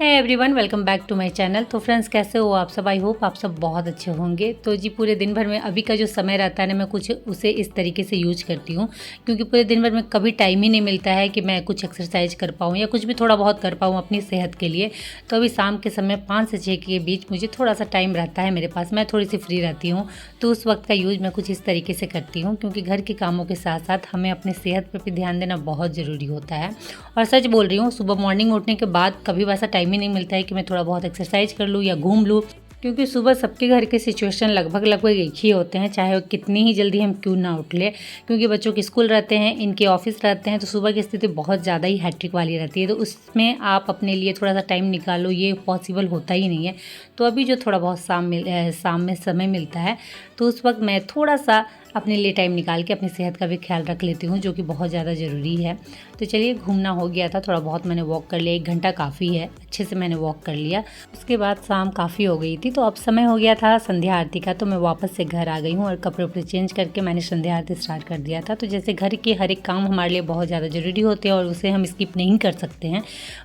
Hi everyone, welcome back to my channel. तो friends, कैसे हो आप सब? आई होप आप सब बहुत अच्छे होंगे। तो जी, पूरे दिन भर में अभी का जो समय रहता है ना, मैं कुछ उसे इस तरीके से यूज करती हूँ, क्योंकि पूरे दिन भर में कभी टाइम ही नहीं मिलता है कि मैं कुछ एक्सरसाइज कर पाऊँ या कुछ भी थोड़ा बहुत कर पाऊँ अपनी सेहत के लिए। तो अभी शाम के समय 5 से 6 के बीच मुझे थोड़ा सा टाइम रहता है मेरे पास, मैं थोड़ी सी फ्री रहती हूँ। तो उस वक्त का यूज़ मैं कुछ इस तरीके से करती हूँ, क्योंकि घर के कामों के साथ साथ हमें अपनी सेहत पर भी ध्यान देना बहुत ज़रूरी होता है। और सच बोल रही हूँ, सुबह मॉर्निंग उठने के बाद कभी वैसा टाइम ही नहीं मिलता है कि मैं थोड़ा बहुत एक्सरसाइज कर लूँ या घूम लूँ, क्योंकि सुबह सबके घर के सिचुएशन लगभग एक ही होते हैं, चाहे वो कितनी ही जल्दी हम क्यों ना उठ ले। क्योंकि बच्चों के स्कूल रहते हैं, इनके ऑफिस रहते हैं, तो सुबह की स्थिति बहुत ज़्यादा ही हैट्रिक वाली रहती है। तो उसमें आप अपने लिए थोड़ा सा टाइम निकालो, ये पॉसिबल होता ही नहीं है। तो अभी जो थोड़ा बहुत शाम में समय मिलता है, तो उस वक्त मैं थोड़ा सा अपने लिए टाइम निकाल के अपनी सेहत का भी ख्याल रख लेती हूँ, जो कि बहुत ज़्यादा ज़रूरी है। तो चलिए, घूमना हो गया था, थोड़ा बहुत मैंने वॉक कर लिया, 1 घंटा काफ़ी है, अच्छे से मैंने वॉक कर लिया। उसके बाद शाम काफ़ी हो गई थी, तो अब समय हो गया था संध्या आरती का। तो मैं वापस से घर आ गई हूँ और कपड़े उपड़े चेंज करके मैंने संध्या आरती स्टार्ट कर दिया था। तो जैसे घर के हर एक काम हमारे लिए बहुत ज़्यादा ज़रूरी होते हैं और उसे हम स्किप नहीं कर सकते हैं,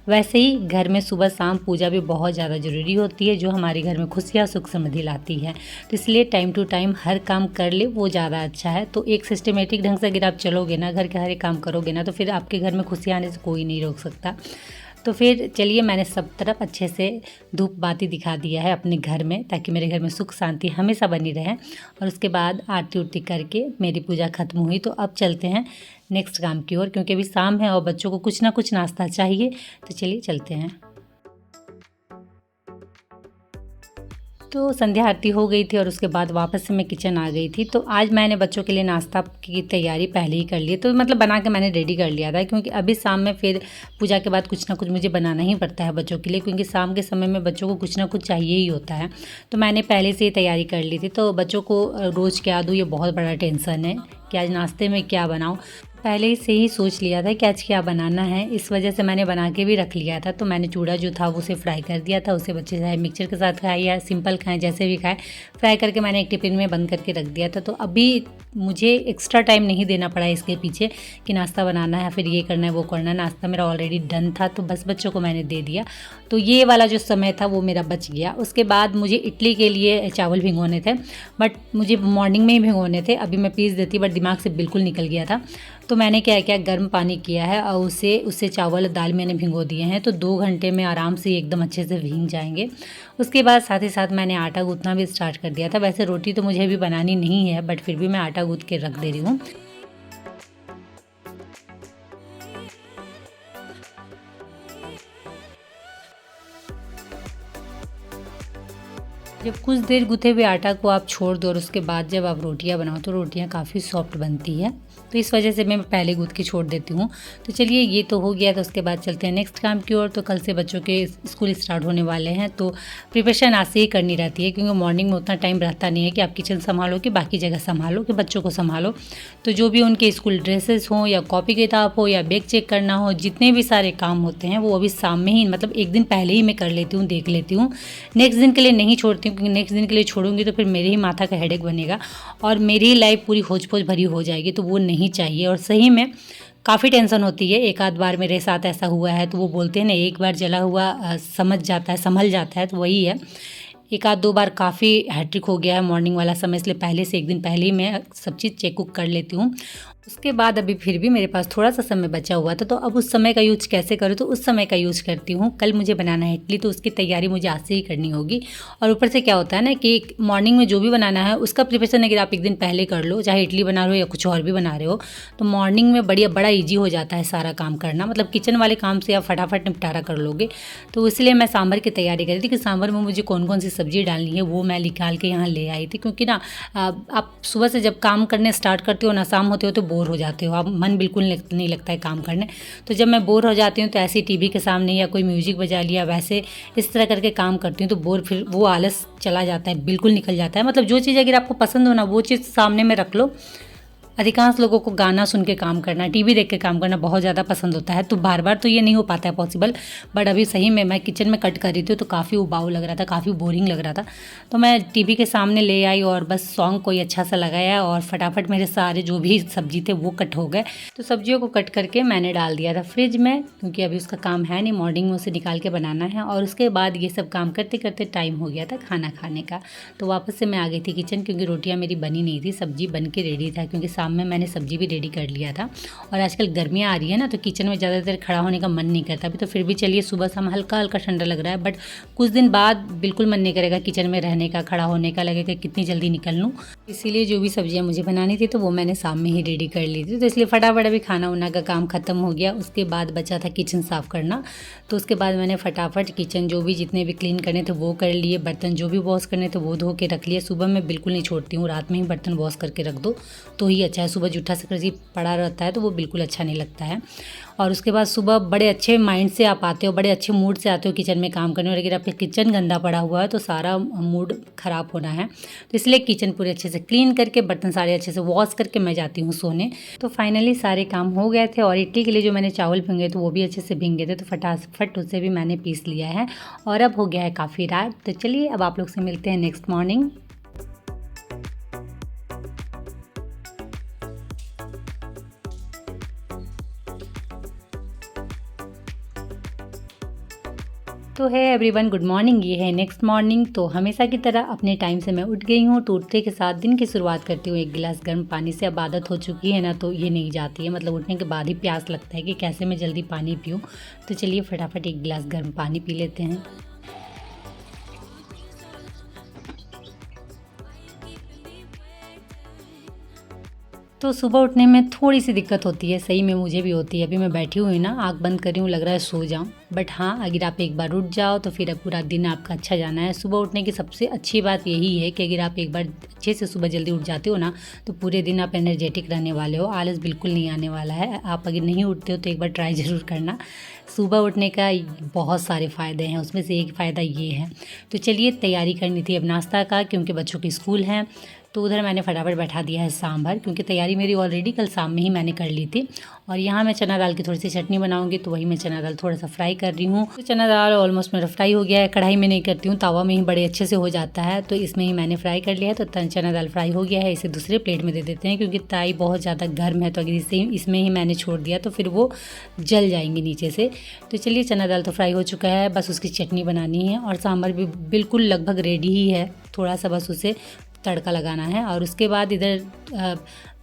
वैसे ही घर में सुबह शाम पूजा भी बहुत ज़्यादा ज़रूरी होती है, जो हमारे घर में खुशियाँ सुख समृद्धि लाती है। तो इसलिए टाइम टू टाइम हर काम कर ले, वो ज़्यादा अच्छा है। तो एक सिस्टमेटिक ढंग से अगर आप चलोगे ना, घर के हर एक काम करोगे ना, तो फिर आपके घर में खुशियाँ आने से कोई नहीं रोक सकता। तो फिर चलिए, मैंने सब तरफ अच्छे से धूप बाती दिखा दिया है अपने घर में, ताकि मेरे घर में सुख शांति हमेशा बनी रहे। और उसके बाद आरती उरती करके मेरी पूजा खत्म हुई। तो अब चलते हैं नेक्स्ट काम की ओर, क्योंकि अभी शाम है और बच्चों को कुछ ना कुछ नाश्ता चाहिए। तो चलिए चलते हैं। तो संध्या आरती हो गई थी और उसके बाद वापस से मैं किचन आ गई थी। तो आज मैंने बच्चों के लिए नाश्ता की तैयारी पहले ही कर ली, तो मतलब बना के मैंने रेडी कर लिया था, क्योंकि अभी शाम में फिर पूजा के बाद कुछ ना कुछ मुझे बनाना ही पड़ता है बच्चों के लिए, क्योंकि शाम के समय में बच्चों को कुछ ना कुछ चाहिए ही होता है। तो मैंने पहले से ही तैयारी कर ली थी। तो बच्चों को रोज़ क्या दूँ, ये बहुत बड़ा टेंशन है कि आज नाश्ते में क्या बनाऊँ। पहले से ही सोच लिया था कि आज क्या बनाना है, इस वजह से मैंने बना के भी रख लिया था। तो मैंने चूड़ा जो था उसे फ्राई कर दिया था, उसे बच्चे चाहे मिक्सचर के साथ खाए या सिंपल खाएं, जैसे भी खाएं, फ्राई करके मैंने एक टिफिन में बंद करके रख दिया था। तो अभी मुझे एक्स्ट्रा टाइम नहीं देना पड़ा इसके पीछे कि नाश्ता बनाना है, फिर ये करना है वो करना है। नाश्ता मेरा ऑलरेडी डन था, तो बस बच्चों को मैंने दे दिया। तो ये वाला जो समय था वो मेरा बच गया। उसके बाद मुझे इडली के लिए चावल भिगोने थे, बट मुझे मॉर्निंग में ही भिगोने थे। अभी मैं पीस देती, बट दिमाग से बिल्कुल निकल गया था। तो मैंने क्या किया, गर्म पानी किया है और उससे चावल दाल मैंने भिगो दिए हैं। तो 2 घंटे में आराम से एकदम अच्छे से भीग जाएंगे। उसके बाद साथ ही साथ मैंने आटा गूँथना भी स्टार्ट कर दिया था। वैसे रोटी तो मुझे अभी बनानी नहीं है, बट फिर भी मैं आटा गूँथ के रख दे रही हूँ। जब कुछ देर गूँथे हुए आटा को आप छोड़ दो और उसके बाद जब आप रोटियां बनाओ, तो रोटियां काफ़ी सॉफ्ट बनती है। तो इस वजह से मैं पहले गूँथ के छोड़ देती हूँ। तो चलिए, ये तो हो गया। तो उसके बाद चलते हैं नेक्स्ट काम की ओर। तो कल से बच्चों के स्कूल स्टार्ट होने वाले हैं, तो प्रिपरेशन आज से ही करनी रहती है, क्योंकि मॉर्निंग में उतना टाइम रहता नहीं है कि आप किचन संभालो, कि बाकी जगह संभालो, कि बच्चों को संभालो। तो जो भी उनके स्कूल ड्रेसेस हों या कॉपी किताब हो या बैग चेक करना हो, जितने भी सारे काम होते हैं वो अभी शाम में ही, मतलब एक दिन पहले ही मैं कर लेती हूँ, देख लेती हूँ। नेक्स्ट दिन के लिए नहीं छोड़ती हूँ, क्योंकि नेक्स्ट दिन के लिए छोड़ूंगी तो फिर मेरे ही माथा का हेडेक बनेगा और मेरी ही लाइफ पूरी होच पोच भरी हो जाएगी। तो वो नहीं चाहिए, और सही में काफ़ी टेंशन होती है। एक आध बार मेरे साथ ऐसा हुआ है, तो वो बोलते हैं ना, एक बार जला हुआ समझ जाता है, संभल जाता है, तो वही है। एक आध 2 बार काफ़ी हैट्रिक हो गया है मॉर्निंग वाला समय, इसलिए पहले से एक दिन पहले ही मैं सब चीज़ चेक कुक कर लेती हूँ। उसके बाद अभी फिर भी मेरे पास थोड़ा सा समय बचा हुआ था, तो अब उस समय का यूज कैसे करूँ? तो उस समय का यूज करती हूँ। कल मुझे बनाना है इडली, तो उसकी तैयारी मुझे आज से ही करनी होगी। और ऊपर से क्या होता है ना, कि मॉर्निंग में जो भी बनाना है उसका प्रिपरेशन अगर आप एक दिन पहले कर लो, चाहे इडली बना रहे हो या कुछ और भी बना रहे हो, तो मॉर्निंग में बड़ा ईजी हो जाता है सारा काम करना। मतलब किचन वाले काम से आप फटाफट निपटारा कर लोगे। तो इसलिए मैं सांभर की तैयारी करी थी कि सांभर में मुझे कौन कौन सी सब्जी डालनी है, वो मैं निकाल के यहाँ ले आई थी। क्योंकि ना, आप सुबह से जब काम करने स्टार्ट करते हो ना, शाम होते हो तो बोर हो जाते हो, आप मन बिल्कुल नहीं लगता है काम करने। तो जब मैं बोर हो जाती हूँ, तो ऐसे टीवी के सामने या कोई म्यूजिक बजा लिया, वैसे इस तरह करके काम करती हूँ, तो फिर वो आलस चला जाता है, बिल्कुल निकल जाता है। मतलब जो चीज़ अगर आपको पसंद हो ना, वो चीज़ सामने में रख लो, अधिकांश लोगों को गाना सुन के काम करना, टीवी देख के काम करना बहुत ज़्यादा पसंद होता है, तो बार बार तो ये नहीं हो पाता है पॉसिबल। बट अभी सही में मैं किचन में कट कर रही थी तो काफ़ी उबाऊ लग रहा था, काफ़ी बोरिंग लग रहा था, तो मैं टीवी के सामने ले आई और बस सॉन्ग कोई अच्छा सा लगाया और फटाफट मेरे सारे जो भी सब्जी थे वो कट हो गए। तो सब्जियों को कट करके मैंने डाल दिया था फ्रिज में, क्योंकि अभी उसका काम है नहीं, मॉर्निंग में उसे निकाल के बनाना है। और उसके बाद ये सब काम करते करते टाइम हो गया था खाना खाने का। तो वापस से मैं आ गई थी किचन, क्योंकि रोटियाँ मेरी बनी नहीं थी, सब्जी बन के रेडी था, क्योंकि शाम में मैंने सब्जी भी रेडी कर लिया था। और आजकल गर्मियाँ आ रही है ना, तो किचन में ज़्यादा देर खड़ा होने का मन नहीं करता। अभी तो फिर भी चलिए सुबह शाम हल्का हल्का ठंडा लग रहा है, बट कुछ दिन बाद बिल्कुल मन नहीं करेगा किचन में रहने का, खड़ा होने का, लगेगा कितनी जल्दी निकल लूँ। इसीलिए जो भी सब्जियाँ मुझे बनानी थी तो वो मैंने शाम में ही रेडी कर ली थी। तो इसलिए फटाफट अभी खाना उना का काम ख़त्म हो गया। उसके बाद बचा था किचन साफ़ करना, तो उसके बाद मैंने फटाफट किचन जो भी जितने भी क्लीन करने थे वो कर लिए, बर्तन जो भी वॉश करने थे वो धो के रख लिए। सुबह मैं बिल्कुल नहीं छोड़ती हूँ, रात में ही बर्तन वॉश करके रख दो तो ही अच्छा है। सुबह जूठा सा कभी पड़ा रहता है तो वो बिल्कुल अच्छा नहीं लगता है। और उसके बाद सुबह बड़े अच्छे माइंड से आप आते हो, बड़े अच्छे मूड से आते हो किचन में काम करने, और अगर आपका किचन गंदा पड़ा हुआ है तो सारा मूड ख़राब होना है। तो इसलिए किचन पूरे अच्छे से क्लीन करके, बर्तन सारे अच्छे से वॉश करके मैं जाती हूँ सोने। तो फाइनली सारे काम हो गए थे, और इडली के लिए जो मैंने चावल भींगे थे वो भी अच्छे से भींगे थे, तो फटाफट उसे भी मैंने पीस लिया है। और अब हो गया है काफ़ी रात। तो चलिए अब आप लोग से मिलते हैं नेक्स्ट मॉर्निंग। तो है एवरीवन, गुड मॉर्निंग। ये है नेक्स्ट मॉर्निंग। तो हमेशा की तरह अपने टाइम से मैं उठ गई हूँ। तो उठते के साथ दिन की शुरुआत करती हूँ एक गिलास गर्म पानी से। अब आदत हो चुकी है ना, तो ये नहीं जाती है, मतलब उठने के बाद ही प्यास लगता है कि कैसे मैं जल्दी पानी पीऊँ। तो चलिए फटाफट एक गिलास गर्म पानी पी लेते हैं। तो सुबह उठने में थोड़ी सी दिक्कत होती है, सही में मुझे भी होती है। अभी मैं बैठी हुई ना, आँख बंद करी हूँ, लग रहा है सो जाऊँ, बट हाँ, अगर आप एक बार उठ जाओ तो फिर पूरा दिन आपका अच्छा जाना है। सुबह उठने की सबसे अच्छी बात यही है कि अगर आप एक बार अच्छे से सुबह जल्दी उठ जाते हो ना, तो पूरे दिन आप एनर्जेटिक रहने वाले हो, आलस बिल्कुल नहीं आने वाला है। आप अगर नहीं उठते हो तो एक बार ट्राई ज़रूर करना। सुबह उठने का बहुत सारे फ़ायदे हैं, उसमें से एक फ़ायदा ये है। तो चलिए तैयारी करनी थी अब नाश्ता का, क्योंकि बच्चों की स्कूल है। तो उधर मैंने फटाफट बैठा दिया है सांभर, क्योंकि तैयारी मेरी ऑलरेडी कल शाम में ही मैंने कर ली थी। और यहाँ मैं चना दाल की थोड़ी सी चटनी बनाऊंगी, तो वही मैं चना दाल थोड़ा सा फ्राई कर रही हूँ। तो चना दाल ऑलमोस्ट मेरा फ्राई हो गया है। कढ़ाई में नहीं करती हूँ, तावा में ही बड़े अच्छे से हो जाता है, तो इसमें ही मैंने फ्राई कर लिया है। तो चना दाल फ्राई हो गया है, इसे दूसरे प्लेट में दे देते हैं, क्योंकि ताई बहुत ज़्यादा गर्म है, तो अगर इसमें ही मैंने छोड़ दिया तो फिर वो जल जाएंगे नीचे से। तो चलिए चना दाल तो फ्राई हो चुका है, बस उसकी चटनी बनानी है। और सांभर भी बिल्कुल लगभग रेडी ही है, थोड़ा सा बस उसे तड़का लगाना है। और उसके बाद इधर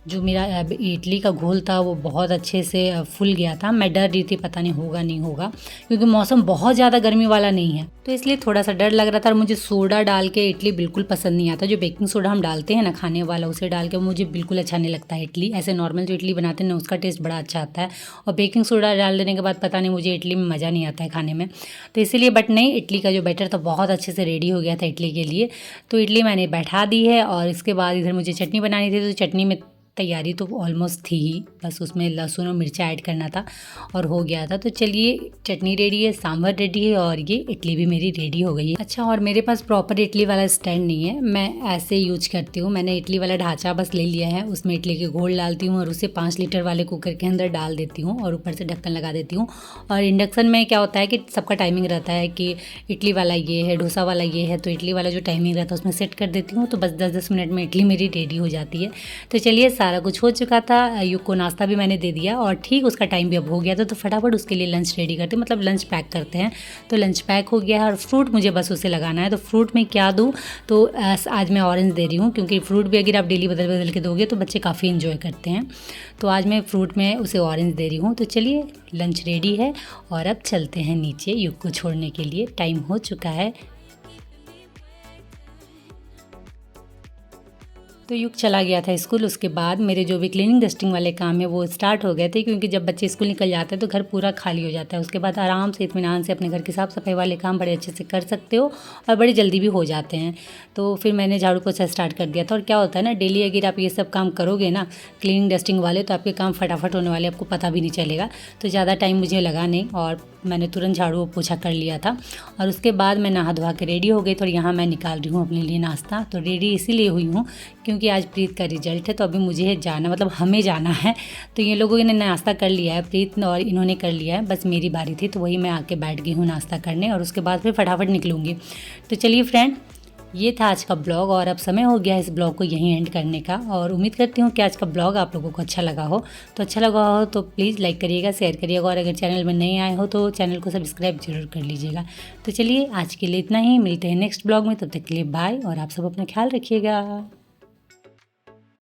जो मेरा इडली का घोल था वो बहुत अच्छे से फूल गया था। मैं डर रही थी पता नहीं होगा नहीं होगा, क्योंकि मौसम बहुत ज़्यादा गर्मी वाला नहीं है, तो इसलिए थोड़ा सा डर लग रहा था। और मुझे सोडा डाल के इडली बिल्कुल पसंद नहीं आता। जो बेकिंग सोडा हम डालते हैं ना खाने वाला, उसे डाल के मुझे बिल्कुल अच्छा नहीं लगता है इडली। ऐसे नॉर्मल जो इडली बनाते हैं ना, उसका टेस्ट बड़ा अच्छा आता है, और बेकिंग सोडा डाल देने के बाद पता नहीं मुझे इडली में मज़ा नहीं आता है खाने में। तो इसीलिए, बट नहीं, इडली का जो बैटर था बहुत अच्छे से रेडी हो गया था इडली के लिए। तो इडली मैंने बैठा दी है, और इसके बाद इधर मुझे चटनी बनानी थी। तो चटनी में तैयारी तो ऑलमोस्ट थी ही, बस उसमें लहसुन और मिर्चा ऐड करना था और हो गया था। तो चलिए चटनी रेडी है, सांभर रेडी है, और ये इडली भी मेरी रेडी हो गई है। अच्छा, और मेरे पास प्रॉपर इडली वाला स्टैंड नहीं है, मैं ऐसे यूज करती हूँ। मैंने इडली वाला ढांचा बस ले लिया है, उसमें इडली के घोल डालती हूँ और उसे 5 लीटर वाले कुकर के अंदर डाल देती हूँ, और ऊपर से ढक्कन लगा देती हूँ। और इंडक्शन में क्या होता है कि सबका टाइमिंग रहता है कि इडली वाला ये है, डोसा वाला ये है, तो इडली वाला जो टाइमिंग रहता है उसमें सेट कर देती हूँ, तो बस 10-10 मिनट में इडली मेरी रेडी हो जाती है। तो चलिए सारा कुछ हो चुका था, युग को नाश्ता भी मैंने दे दिया, और ठीक उसका टाइम भी अब हो गया था। तो फटाफट उसके लिए लंच रेडी करते, मतलब लंच पैक करते हैं। तो लंच पैक हो गया है, और फ्रूट मुझे बस उसे लगाना है। तो फ्रूट में क्या दूँ, तो आज मैं ऑरेंज दे रही हूँ, क्योंकि फ्रूट भी अगर आप डेली बदल बदल के दोगे तो बच्चे काफ़ी इन्जॉय करते हैं। तो आज मैं फ्रूट में उसे ऑरेंज दे रही हूँ। तो चलिए लंच रेडी है, और अब चलते हैं नीचे युग को छोड़ने के लिए, टाइम हो चुका है। तो युग चला गया था स्कूल। उसके बाद मेरे जो भी क्लीनिंग डस्टिंग वाले काम है वो स्टार्ट हो गए थे, क्योंकि जब बच्चे स्कूल निकल जाते हैं तो घर पूरा खाली हो जाता है। उसके बाद आराम से इत्मीनान से अपने घर की साफ़ सफाई वाले काम बड़े अच्छे से कर सकते हो, और बड़ी जल्दी भी हो जाते हैं। तो फिर मैंने झाड़ू पोछा स्टार्ट कर दिया था। और क्या होता है ना, डेली अगर आप ये सब काम करोगे ना क्लीनिंग डस्टिंग वाले, तो आपके काम फटाफट होने वाले, आपको पता भी नहीं चलेगा। तो ज़्यादा टाइम मुझे लगा नहीं, और मैंने तुरंत झाड़ू पोछा कर लिया था। और उसके बाद मैं नहा धोवा के रेडी हो गई। तो यहाँ मैं निकाल रही हूँ अपने लिए नाश्ता। तो रेडी इसीलिए हुई हूँ क्योंकि क्योंकि आज प्रीत का रिजल्ट है, तो अभी मुझे जाना, मतलब हमें जाना है। तो ये लोगों ने नाश्ता कर लिया है, प्रीत और इन्होंने कर लिया है, बस मेरी बारी थी, तो वही मैं आके बैठ गई हूँ नाश्ता करने और उसके बाद फिर फटाफट निकलूँगी। तो चलिए फ्रेंड, ये था आज का ब्लॉग और अब समय हो गया है इस ब्लॉग को यहीं एंड करने का। और उम्मीद करती हूँ कि आज का ब्लॉग आप लोगों को अच्छा लगा हो। तो अच्छा लगा हो तो प्लीज़ लाइक करिएगा, शेयर करिएगा, और अगर चैनल में नए आए हो तो चैनल को सब्सक्राइब जरूर कर लीजिएगा। तो चलिए आज के लिए इतना ही, मिलते हैं नेक्स्ट ब्लॉग में, तब तक के लिए बाय और आप सब अपना ख्याल रखिएगा।